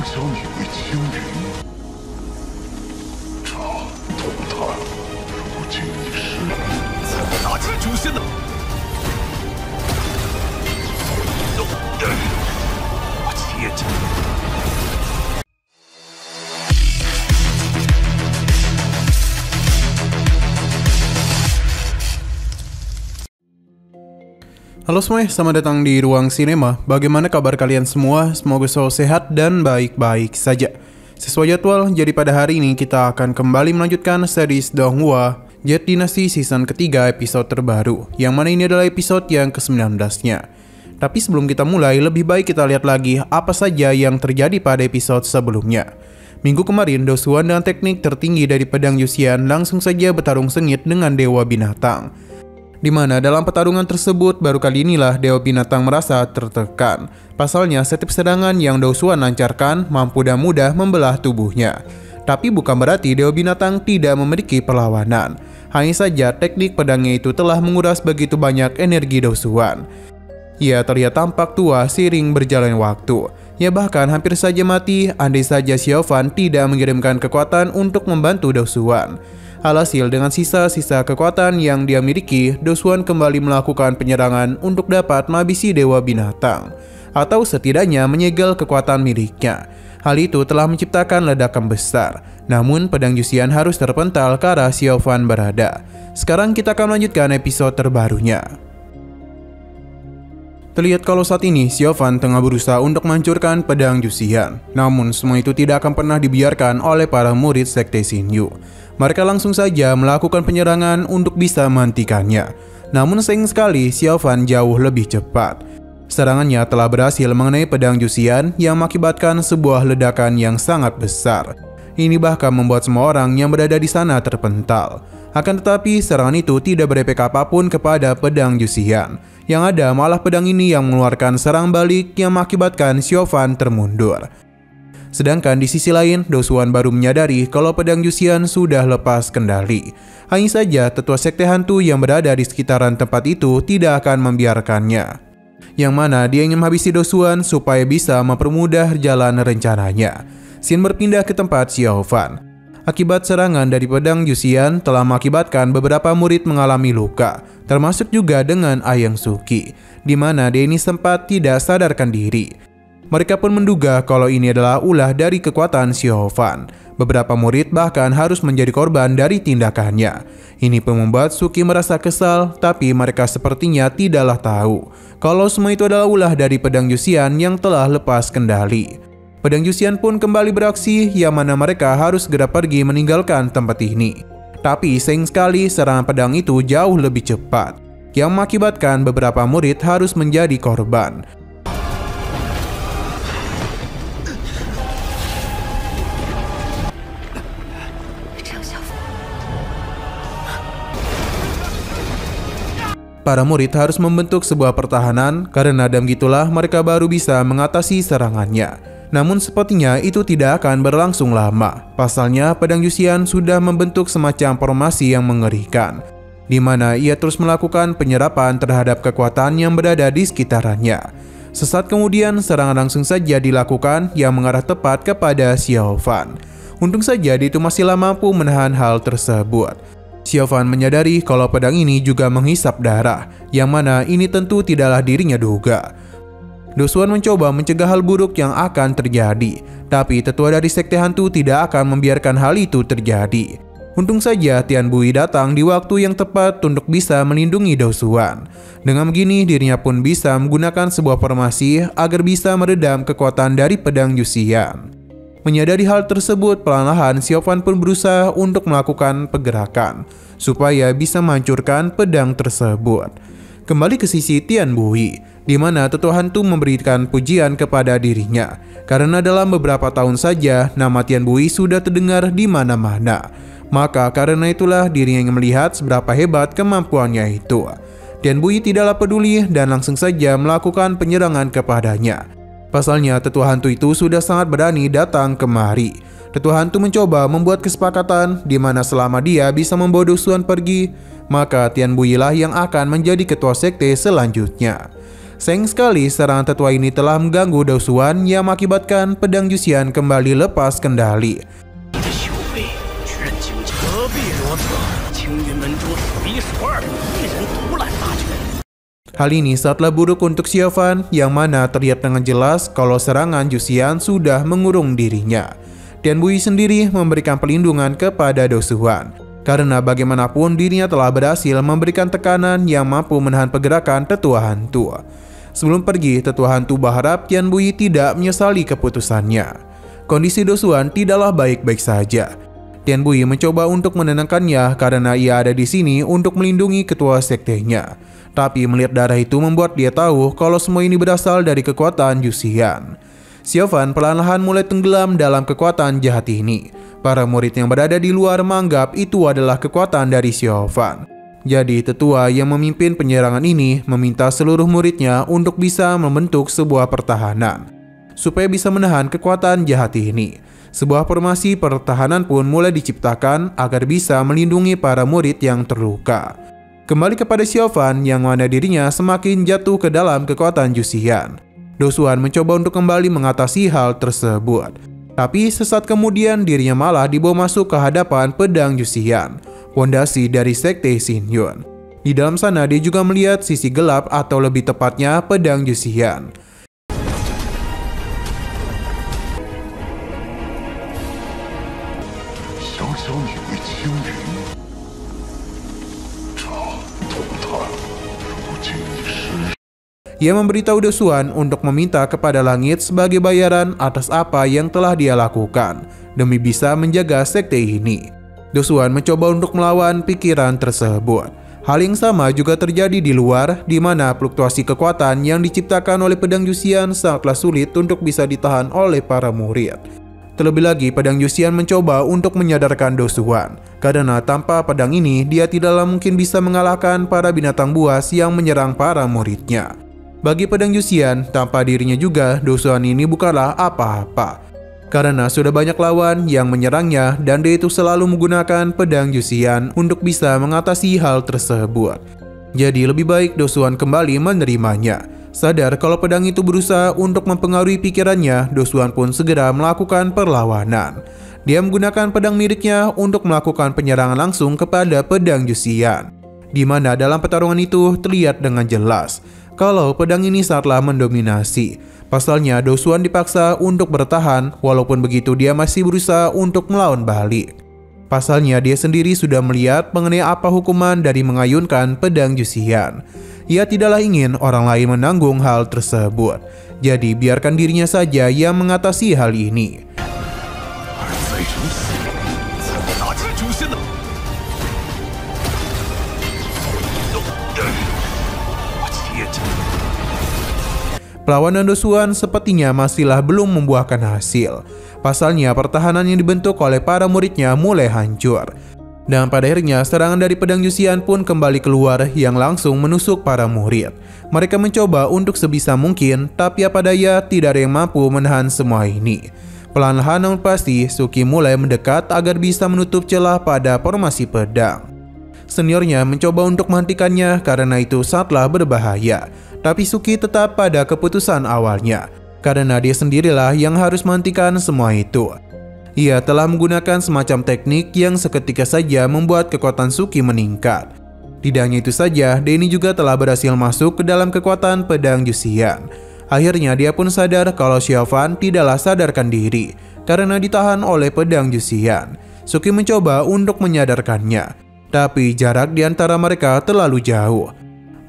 小女为青云，这同他如今已失，怎么打击诛仙呢？我切记。Halo semuanya, selamat datang di Ruang Sinema. Bagaimana kabar kalian semua? Semoga selalu sehat dan baik-baik saja. Sesuai jadwal, jadi pada hari ini kita akan kembali melanjutkan series Donghua Jet Dynasty season ketiga episode terbaru, yang mana ini adalah episode yang ke-19-nya. Tapi sebelum kita mulai, lebih baik kita lihat lagi apa saja yang terjadi pada episode sebelumnya. Minggu kemarin, Do Suan dengan teknik tertinggi dari pedang Yuxian langsung saja bertarung sengit dengan Dewa Binatang. Di mana dalam pertarungan tersebut baru kali inilah Dewa Binatang merasa tertekan. Pasalnya setiap serangan yang Do Suan lancarkan mampu dan mudah membelah tubuhnya. Tapi bukan berarti Dewa Binatang tidak memiliki perlawanan. Hanya saja teknik pedangnya itu telah menguras begitu banyak energi Do Suan. Ia terlihat tampak tua seiring berjalan waktu. Ia bahkan hampir saja mati andai saja Xiao Fan tidak mengirimkan kekuatan untuk membantu Do Suan. Alhasil dengan sisa-sisa kekuatan yang dia miliki, Do Suan kembali melakukan penyerangan untuk dapat menghabisi Dewa Binatang, atau setidaknya menyegel kekuatan miliknya. Hal itu telah menciptakan ledakan besar, namun pedang Yuxian harus terpental ke arah Xiao Fan berada. Sekarang kita akan melanjutkan episode terbarunya. Terlihat kalau saat ini Xiao Fan tengah berusaha untuk menghancurkan pedang Yuxian. Namun semua itu tidak akan pernah dibiarkan oleh para murid Sekte Xinyu. Mereka langsung saja melakukan penyerangan untuk bisa menghentikannya. Namun sayang sekali Xiao Fan jauh lebih cepat. Serangannya telah berhasil mengenai pedang Yuxian yang mengakibatkan sebuah ledakan yang sangat besar. Ini bahkan membuat semua orang yang berada di sana terpental. Akan tetapi serangan itu tidak berefek apapun kepada pedang Yuxian. Yang ada malah pedang ini yang mengeluarkan serang balik yang mengakibatkan Xiao Fan termundur. Sedangkan di sisi lain, Do Suan baru menyadari kalau pedang Yuxian sudah lepas kendali. Hanya saja tetua sekte hantu yang berada di sekitaran tempat itu tidak akan membiarkannya. Yang mana dia ingin menghabisi Do Suan supaya bisa mempermudah jalan rencananya. Xin berpindah ke tempat Xiao Fan. Akibat serangan dari pedang Yuxian telah mengakibatkan beberapa murid mengalami luka, termasuk juga dengan Ayang Suki, di mana dia ini sempat tidak sadarkan diri. Mereka pun menduga kalau ini adalah ulah dari kekuatan Xiao Fan. Beberapa murid bahkan harus menjadi korban dari tindakannya. Ini pun membuat Suki merasa kesal, tapi mereka sepertinya tidaklah tahu kalau semua itu adalah ulah dari pedang Yuxian yang telah lepas kendali. Pedang Yuxian pun kembali beraksi, yang mana mereka harus segera pergi meninggalkan tempat ini. Tapi sayang sekali serangan pedang itu jauh lebih cepat, yang mengakibatkan beberapa murid harus menjadi korban. Para murid harus membentuk sebuah pertahanan, karena dengan gitulah mereka baru bisa mengatasi serangannya. Namun sepertinya itu tidak akan berlangsung lama. Pasalnya pedang Yuxian sudah membentuk semacam formasi yang mengerikan, di mana ia terus melakukan penyerapan terhadap kekuatan yang berada di sekitarannya. Sesaat kemudian serangan langsung saja dilakukan yang mengarah tepat kepada Xiao Fan. Untung saja dia itu masihlah mampu menahan hal tersebut. Xiao Fan menyadari kalau pedang ini juga menghisap darah, yang mana ini tentu tidaklah dirinya duga. Do Suan mencoba mencegah hal buruk yang akan terjadi, tapi tetua dari sekte hantu tidak akan membiarkan hal itu terjadi. Untung saja Tian Bui datang di waktu yang tepat untuk bisa melindungi Do Suan. Dengan begini dirinya pun bisa menggunakan sebuah formasi agar bisa meredam kekuatan dari pedang Yuxian. Menyadari hal tersebut, perlahan-lahan Xiao Fan pun berusaha untuk melakukan pergerakan supaya bisa menghancurkan pedang tersebut. Kembali ke sisi Tian Bui, di mana tetua hantu memberikan pujian kepada dirinya, karena dalam beberapa tahun saja nama Tian Bui sudah terdengar di mana-mana. Maka karena itulah dirinya ingin melihat seberapa hebat kemampuannya itu. Tian Bui tidaklah peduli dan langsung saja melakukan penyerangan kepadanya. Pasalnya tetua hantu itu sudah sangat berani datang kemari. Tetua hantu mencoba membuat kesepakatan di mana selama dia bisa membawa Do Suan pergi, maka Tian Bui lah yang akan menjadi ketua sekte selanjutnya. Sayang sekali serangan tetua ini telah mengganggu Do Xuan yang mengakibatkan pedang Juxian kembali lepas kendali. 你的修为居然究竟何必如此？青云门中数一数二的敌人独揽大权。 Hal ini sangatlah buruk untuk Xiaofan yang mana terlihat dengan jelas kalau serangan Juxian sudah mengurung dirinya. Tian Bui sendiri memberikan perlindungan kepada Do Xuan karena bagaimanapun dirinya telah berhasil memberikan tekanan yang mampu menahan pergerakan tetua hantu. Sebelum pergi, tetua hantu berharap Tian Bui tidak menyesali keputusannya. Kondisi Do Xuan tidaklah baik-baik saja. Tian Bui mencoba untuk menenangkannya karena ia ada di sini untuk melindungi ketua sektenya. Tapi melihat darah itu membuat dia tahu kalau semua ini berasal dari kekuatan Juxian. Xiaofan perlahan-lahan mulai tenggelam dalam kekuatan jahat ini. Para murid yang berada di luar menganggap itu adalah kekuatan dari Xiaofan. Jadi tetua yang memimpin penyerangan ini meminta seluruh muridnya untuk bisa membentuk sebuah pertahanan supaya bisa menahan kekuatan jahat ini. Sebuah formasi pertahanan pun mulai diciptakan agar bisa melindungi para murid yang terluka. Kembali kepada Xiaofan yang mana dirinya semakin jatuh ke dalam kekuatan Juxian. Do Xuan mencoba untuk kembali mengatasi hal tersebut. Tapi sesaat kemudian dirinya malah dibawa masuk ke hadapan pedang Juxian, fondasi dari sekte Xin Yun. Di dalam sana dia juga melihat sisi gelap atau lebih tepatnya pedang Juxian. 小小你为青云，这动弹如今已失。 Ia memberitahu Do Xuan untuk meminta kepada langit sebagai bayaran atas apa yang telah dia lakukan demi bisa menjaga sekte ini. Do Xuan mencoba untuk melawan pikiran tersebut. Hal yang sama juga terjadi di luar, di mana fluktuasi kekuatan yang diciptakan oleh pedang Juxian sangatlah sulit untuk bisa ditahan oleh para murid. Terlebih lagi, pedang Juxian mencoba untuk menyadarkan Do Xuan, karena tanpa pedang ini dia tidaklah mungkin bisa mengalahkan para binatang buas yang menyerang para muridnya. Bagi pedang Juxian, tanpa dirinya juga, Do Xuan ini bukanlah apa-apa. Karena sudah banyak lawan yang menyerangnya dan dia itu selalu menggunakan pedang Juxian untuk bisa mengatasi hal tersebut. Jadi lebih baik Do Xuan kembali menerimanya. Sadar kalau pedang itu berusaha untuk mempengaruhi pikirannya, Do Xuan pun segera melakukan perlawanan. Dia menggunakan pedang miliknya untuk melakukan penyerangan langsung kepada pedang Juxian. Di mana dalam pertarungan itu terlihat dengan jelas kalau pedang ini sangatlah mendominasi. Pasalnya Do Xuan dipaksa untuk bertahan, walaupun begitu dia masih berusaha untuk melawan balik. Pasalnya dia sendiri sudah melihat mengenai apa hukuman dari mengayunkan pedang Juxian. Ia tidaklah ingin orang lain menanggung hal tersebut. Jadi biarkan dirinya saja yang mengatasi hal ini. 而再成死才能打击诛仙的。我切记。 Perlawanan Do Xuan sepertinya masihlah belum membuahkan hasil. Pasalnya pertahanan yang dibentuk oleh para muridnya mulai hancur. Dan pada akhirnya serangan dari pedang Juxian pun kembali keluar yang langsung menusuk para murid. Mereka mencoba untuk sebisa mungkin, tapi apa daya tidak ada yang mampu menahan semua ini. Perlahan-lahan namun pasti Suki mulai mendekat agar bisa menutup celah pada formasi pedang. Seniornya mencoba untuk menghentikannya karena itu sangatlah berbahaya. Tapi Suki tetap pada keputusan awalnya, karena dia sendirilah yang harus menghentikan semua itu. Ia telah menggunakan semacam teknik yang seketika saja membuat kekuatan Suki meningkat. Tidak hanya itu saja, Denny juga telah berhasil masuk ke dalam kekuatan pedang Juxian. Akhirnya dia pun sadar kalau Xiaofan tidaklah sadarkan diri, karena ditahan oleh pedang Juxian. Suki mencoba untuk menyadarkannya, tapi jarak di antara mereka terlalu jauh.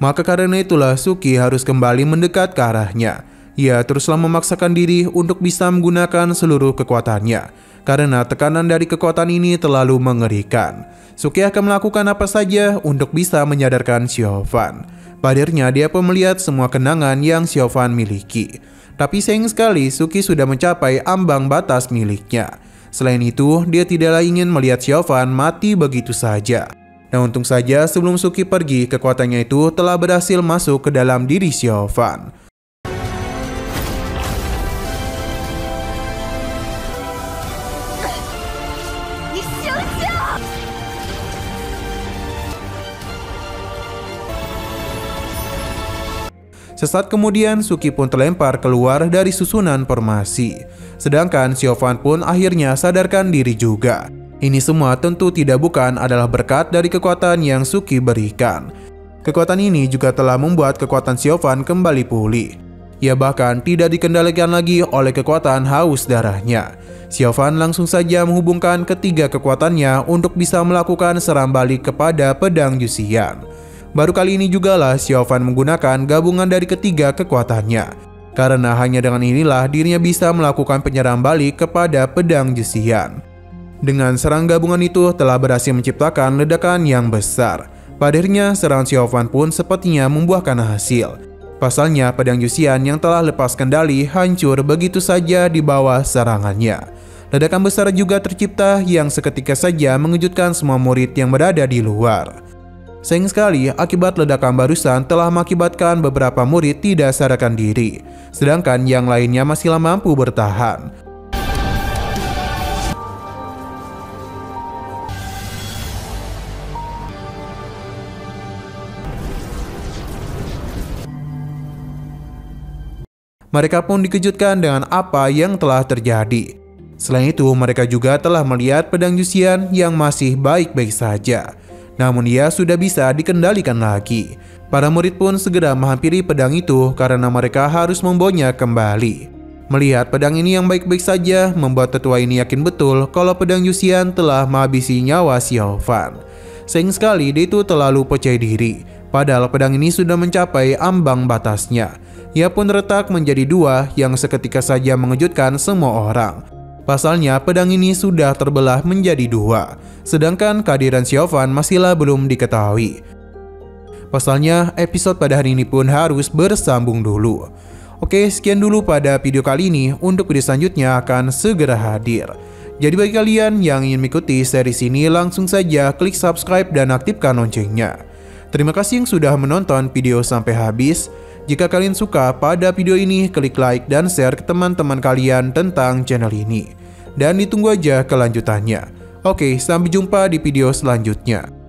Maka karena itulah Suki harus kembali mendekat ke arahnya. Ia teruslah memaksakan diri untuk bisa menggunakan seluruh kekuatannya, karena tekanan dari kekuatan ini terlalu mengerikan. Suki akan melakukan apa saja untuk bisa menyadarkan Xiaofan. Padahal dia pun melihat semua kenangan yang Xiaofan miliki. Tapi sayang sekali Suki sudah mencapai ambang batas miliknya. Selain itu, dia tidaklah ingin melihat Xiaofan mati begitu saja. Dan untung saja sebelum Suki pergi, kekuatannya itu telah berhasil masuk ke dalam diri Xiaofan. Sesaat kemudian Suki pun terlempar keluar dari susunan formasi. Sedangkan Xiaofan pun akhirnya sadarkan diri juga. Ini semua tentu tidak bukan adalah berkat dari kekuatan yang Suki berikan. Kekuatan ini juga telah membuat kekuatan Xiaofan kembali pulih. Ia bahkan tidak dikendalikan lagi oleh kekuatan haus darahnya. Xiaofan langsung saja menghubungkan ketiga kekuatannya untuk bisa melakukan serangan balik kepada pedang Yuxian. Baru kali ini jugalah Xiaofan menggunakan gabungan dari ketiga kekuatannya. Karena hanya dengan inilah dirinya bisa melakukan penyerangan balik kepada pedang Yuxian. Dengan serang gabungan itu telah berhasil menciptakan ledakan yang besar. Pada akhirnya serangan Xiaofan pun sepertinya membuahkan hasil. Pasalnya pedang Yuxian yang telah lepas kendali hancur begitu saja di bawah serangannya. Ledakan besar juga tercipta yang seketika saja mengejutkan semua murid yang berada di luar. Sayang sekali akibat ledakan barusan telah mengakibatkan beberapa murid tidak sadarkan diri, sedangkan yang lainnya masih mampu bertahan. Mereka pun dikejutkan dengan apa yang telah terjadi. Selain itu, mereka juga telah melihat pedang Yuxian yang masih baik-baik saja. Namun ia sudah bisa dikendalikan lagi. Para murid pun segera menghampiri pedang itu karena mereka harus membawanya kembali. Melihat pedang ini yang baik-baik saja, membuat tetua ini yakin betul kalau pedang Yuxian telah menghabisi nyawa Xiaofan. Sayang sekali dia itu terlalu percaya diri, padahal pedang ini sudah mencapai ambang batasnya. Ia pun retak menjadi dua yang seketika saja mengejutkan semua orang. Pasalnya pedang ini sudah terbelah menjadi dua, sedangkan kehadiran Xiaofan masihlah belum diketahui. Pasalnya episode pada hari ini pun harus bersambung dulu. Oke, sekian dulu pada video kali ini. Untuk video selanjutnya akan segera hadir. Jadi bagi kalian yang ingin mengikuti series ini, langsung saja klik subscribe dan aktifkan loncengnya. Terima kasih yang sudah menonton video sampai habis. Jika kalian suka pada video ini, klik like dan share ke teman-teman kalian tentang channel ini. Dan ditunggu aja kelanjutannya. Oke, sampai jumpa di video selanjutnya.